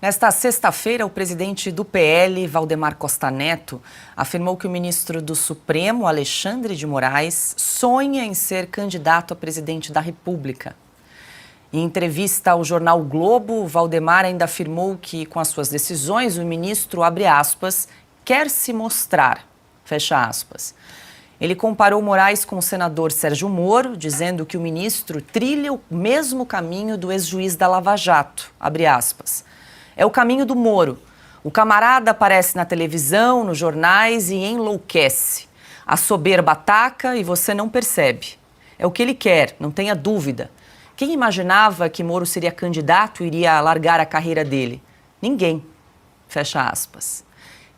Nesta sexta-feira, o presidente do PL, Valdemar Costa Neto, afirmou que o ministro do Supremo, Alexandre de Moraes, sonha em ser candidato a presidente da República. Em entrevista ao jornal o Globo, Valdemar ainda afirmou que, com as suas decisões, o ministro, abre aspas, quer se mostrar, fecha aspas. Ele comparou Moraes com o senador Sérgio Moro, dizendo que o ministro trilha o mesmo caminho do ex-juiz da Lava Jato, abre aspas. É o caminho do Moro. O camarada aparece na televisão, nos jornais e enlouquece. A soberba ataca e você não percebe. É o que ele quer, não tenha dúvida. Quem imaginava que Moro seria candidato e iria largar a carreira dele? Ninguém. Fecha aspas.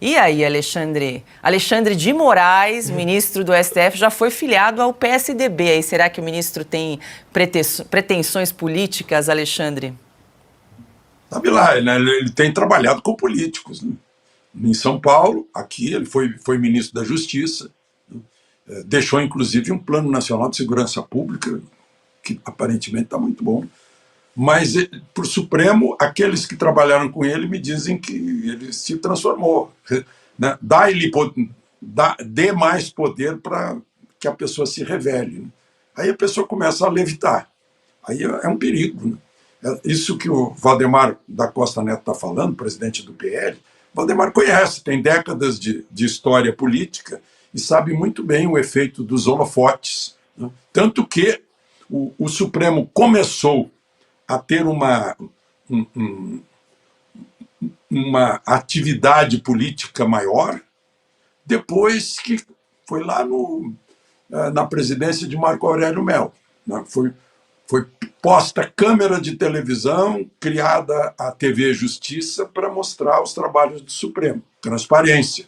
E aí, Alexandre? Alexandre de Moraes, ministro do STF, já foi filiado ao PSDB. Aí, será que o ministro tem pretensões políticas, Alexandre? Sabe lá, né? Ele tem trabalhado com políticos, né? Em São Paulo, aqui, ele foi ministro da Justiça, né? Deixou, inclusive, um Plano Nacional de Segurança Pública, que aparentemente está muito bom. Mas, para o Supremo, aqueles que trabalharam com ele me dizem que ele se transformou. Né? Dê mais poder para que a pessoa se revele. Né? Aí a pessoa começa a levitar. Aí é um perigo, né? Isso que o Valdemar da Costa Neto está falando, presidente do PL, Valdemar conhece, tem décadas de história política e sabe muito bem o efeito dos holofotes. Né? Tanto que o Supremo começou a ter uma atividade política maior depois que foi lá na presidência de Marco Aurélio Mello. Né? Foi posta câmera de televisão, criada a TV Justiça para mostrar os trabalhos do Supremo, transparência.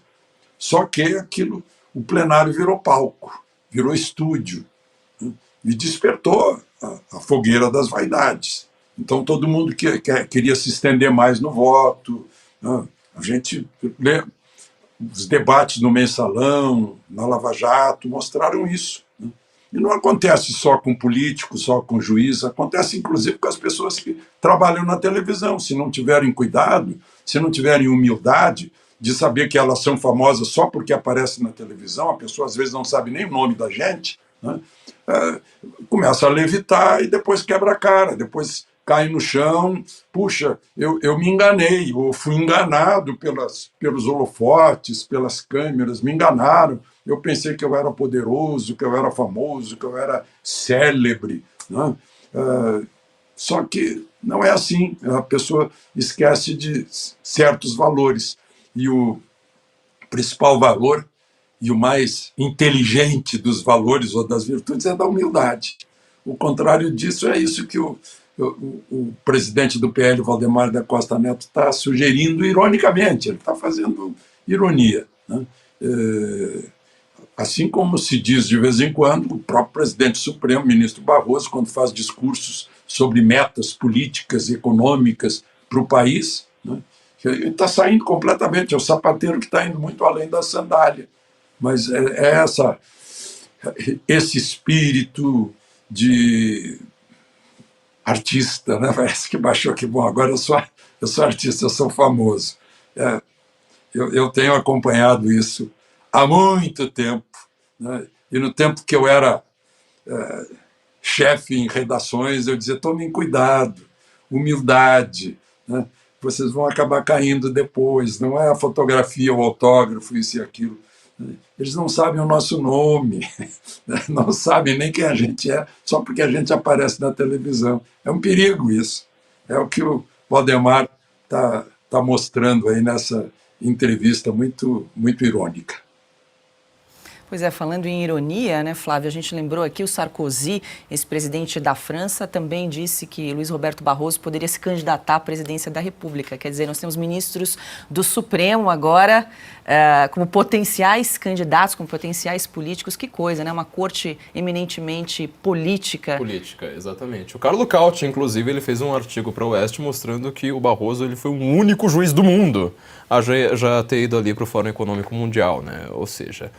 Só que aquilo, o plenário virou palco, virou estúdio, né? E despertou a fogueira das vaidades. Então todo mundo queria se estender mais no voto, né? A gente lê os debates no Mensalão, na Lava Jato, mostraram isso. Né? E não acontece só com políticos, só com juiz, acontece inclusive com as pessoas que trabalham na televisão. Se não tiverem cuidado, se não tiverem humildade de saber que elas são famosas só porque aparecem na televisão, a pessoa às vezes não sabe nem o nome da gente, né? Começa a levitar e depois quebra a cara, depois cai no chão. Puxa, eu me enganei, ou fui enganado pelos holofotes, pelas câmeras, me enganaram. Eu pensei que eu era poderoso, que eu era famoso, que eu era célebre. Né? Só que não é assim. A pessoa esquece de certos valores. E o principal valor e o mais inteligente dos valores ou das virtudes é da humildade. O contrário disso é isso que o presidente do PL, Valdemar da Costa Neto, está sugerindo ironicamente. Ele está fazendo ironia. Né? Assim como se diz de vez em quando, o próprio presidente Supremo, ministro Barroso, quando faz discursos sobre metas políticas e econômicas para o país, né? Ele está saindo completamente, é o sapateiro que está indo muito além da sandália. Mas é esse espírito de artista, né? Parece que baixou aqui. Bom, agora eu sou artista, eu sou famoso. Eu tenho acompanhado isso há muito tempo. Né? E no tempo que eu era chefe em redações, eu dizia, tomem cuidado, humildade, né? Vocês vão acabar caindo depois, não é a fotografia, o autógrafo, isso e aquilo. Eles não sabem o nosso nome, não sabem nem quem a gente é, só porque a gente aparece na televisão. É um perigo isso. É o que o Valdemar tá mostrando aí nessa entrevista muito, muito irônica. Pois é, falando em ironia, né, Flávio, a gente lembrou aqui o Sarkozy, ex-presidente da França, também disse que Luiz Roberto Barroso poderia se candidatar à presidência da República. Quer dizer, nós temos ministros do Supremo agora como potenciais candidatos, como potenciais políticos. Que coisa, né? Uma corte eminentemente política. Política, exatamente. O Carlo Cauti, inclusive, ele fez um artigo para o Oeste mostrando que o Barroso ele foi o único juiz do mundo a já ter ido ali para o Fórum Econômico Mundial, né? Ou seja,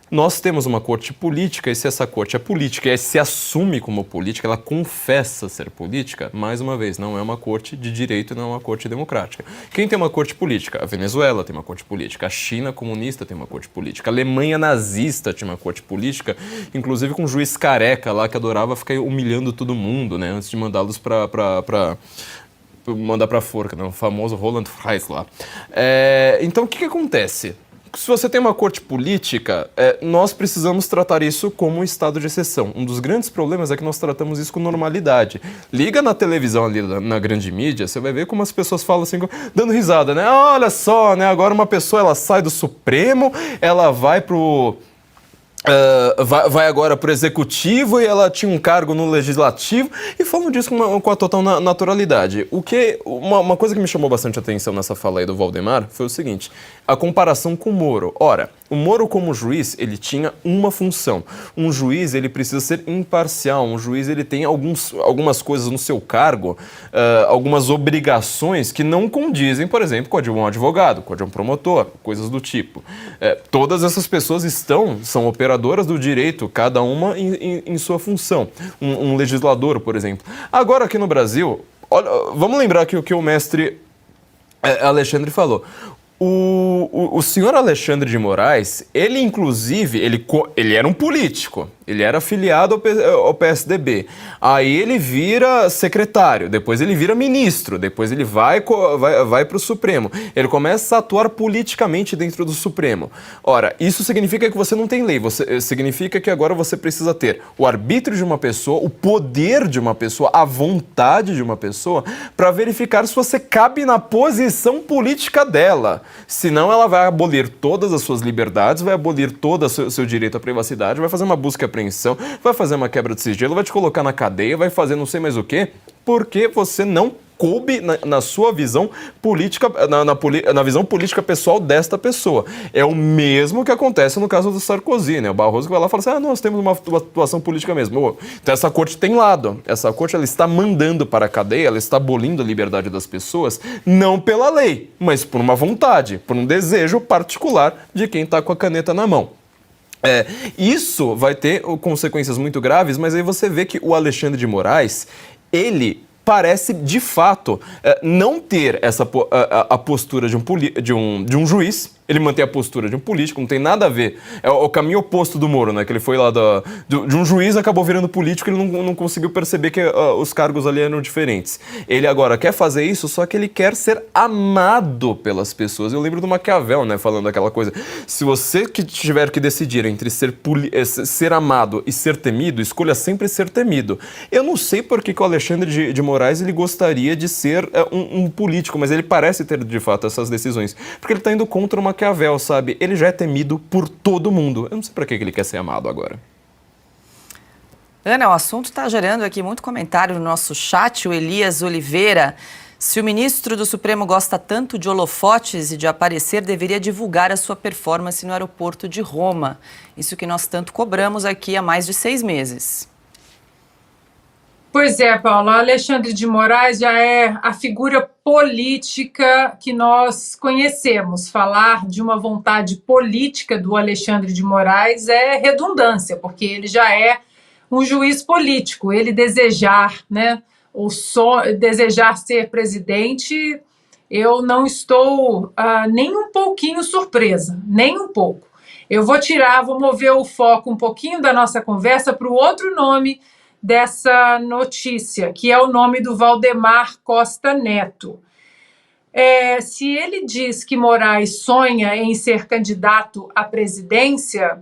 Nós temos uma corte política, e se essa corte é política e se assume como política, ela confessa ser política, mais uma vez, não é uma corte de direito, não é uma corte democrática. Quem tem uma corte política? A Venezuela tem uma corte política, a China comunista tem uma corte política, a Alemanha nazista tinha uma corte política, inclusive com um juiz careca lá que adorava ficar humilhando todo mundo, né, antes de mandá-los mandar pra forca, né, o famoso Roland Fries lá. Então, o que acontece? Se você tem uma corte política, nós precisamos tratar isso como um estado de exceção. Um dos grandes problemas é que nós tratamos isso com normalidade. Liga na televisão ali, na grande mídia, você vai ver como as pessoas falam assim, dando risada, né? Olha só, né? Agora uma pessoa, ela sai do Supremo, ela vai pro... vai agora para o executivo e ela tinha um cargo no legislativo e falam disso com a total naturalidade. Uma coisa que me chamou bastante atenção nessa fala aí do Valdemar foi o seguinte, a comparação com o Moro. Ora, o Moro como juiz, ele tinha uma função. Um juiz, ele precisa ser imparcial. Um juiz, ele tem algumas coisas no seu cargo, algumas obrigações que não condizem, por exemplo, com a de um advogado, com a de um promotor, coisas do tipo. Todas essas pessoas são operadoras do direito, cada uma em sua função. Um legislador, por exemplo. Agora, aqui no Brasil, olha, vamos lembrar que o que o mestre Alexandre falou. O senhor Alexandre de Moraes, ele inclusive, ele era um político, ele era afiliado ao PSDB, aí ele vira secretário, depois ele vira ministro, depois ele vai para o Supremo, ele começa a atuar politicamente dentro do Supremo. Ora, isso significa que você não tem lei, significa que agora você precisa ter o arbítrio de uma pessoa, o poder de uma pessoa, a vontade de uma pessoa, para verificar se você cabe na posição política dela. Senão ela vai abolir todas as suas liberdades, vai abolir todo o seu direito à privacidade, vai fazer uma busca e apreensão, vai fazer uma quebra de sigilo, vai te colocar na cadeia, vai fazer não sei mais o quê, porque você não coube na sua visão política, na visão política pessoal desta pessoa. É o mesmo que acontece no caso do Sarkozy, né? O Barroso que vai lá e fala assim, nós temos uma atuação política mesmo. Então essa corte tem lado. Essa corte, ela está mandando para a cadeia, ela está abolindo a liberdade das pessoas, não pela lei, mas por uma vontade, por um desejo particular de quem está com a caneta na mão. Isso vai ter consequências muito graves, mas aí você vê que o Alexandre de Moraes, ele parece, de fato, não ter a postura de um juiz. Ele mantém a postura de um político, não tem nada a ver. É o caminho oposto do Moro, né? Que ele foi lá de um juiz, acabou virando político, ele não conseguiu perceber que os cargos ali eram diferentes. Ele agora quer fazer isso, só que ele quer ser amado pelas pessoas. Eu lembro do Maquiavel, né? Falando aquela coisa. Se você que tiver que decidir entre ser amado e ser temido, escolha sempre ser temido. Eu não sei por que o Alexandre de Moraes ele gostaria de ser um político, mas ele parece ter, de fato, essas decisões. Porque ele está indo contra uma Maquiavel, sabe? Ele já é temido por todo mundo. Eu não sei para que ele quer ser amado agora. Ana, o assunto está gerando aqui muito comentário no nosso chat. O Elias Oliveira, se o ministro do Supremo gosta tanto de holofotes e de aparecer, deveria divulgar a sua performance no aeroporto de Roma. Isso que nós tanto cobramos aqui há mais de 6 meses. Pois é, Paula, Alexandre de Moraes já é a figura política que nós conhecemos. Falar de uma vontade política do Alexandre de Moraes é redundância, porque ele já é um juiz político. Ele desejar, né, desejar ser presidente, eu não estou nem um pouquinho surpresa, nem um pouco. Eu vou mover o foco um pouquinho da nossa conversa para o outro nome dessa notícia, que é o nome do Valdemar Costa Neto. Se ele diz que Moraes sonha em ser candidato à presidência,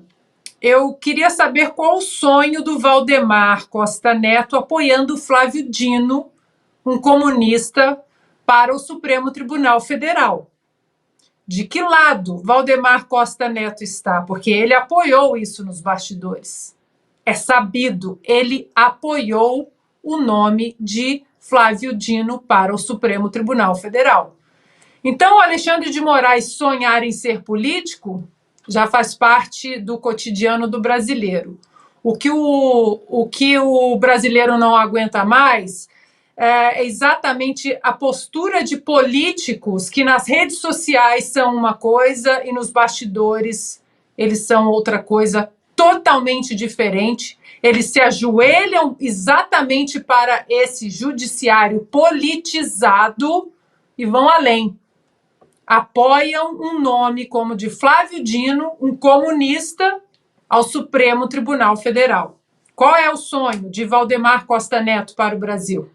eu queria saber qual o sonho do Valdemar Costa Neto apoiando Flávio Dino, um comunista, para o Supremo Tribunal Federal. De que lado Valdemar Costa Neto está? Porque ele apoiou isso nos bastidores. É sabido, ele apoiou o nome de Flávio Dino para o Supremo Tribunal Federal. Então, Alexandre de Moraes sonhar em ser político já faz parte do cotidiano do brasileiro. O que o brasileiro não aguenta mais é exatamente a postura de políticos que nas redes sociais são uma coisa e nos bastidores eles são outra coisa totalmente diferente. Eles se ajoelham exatamente para esse judiciário politizado e vão além. Apoiam um nome como o de Flávio Dino, um comunista, ao Supremo Tribunal Federal. Qual é o sonho de Valdemar Costa Neto para o Brasil?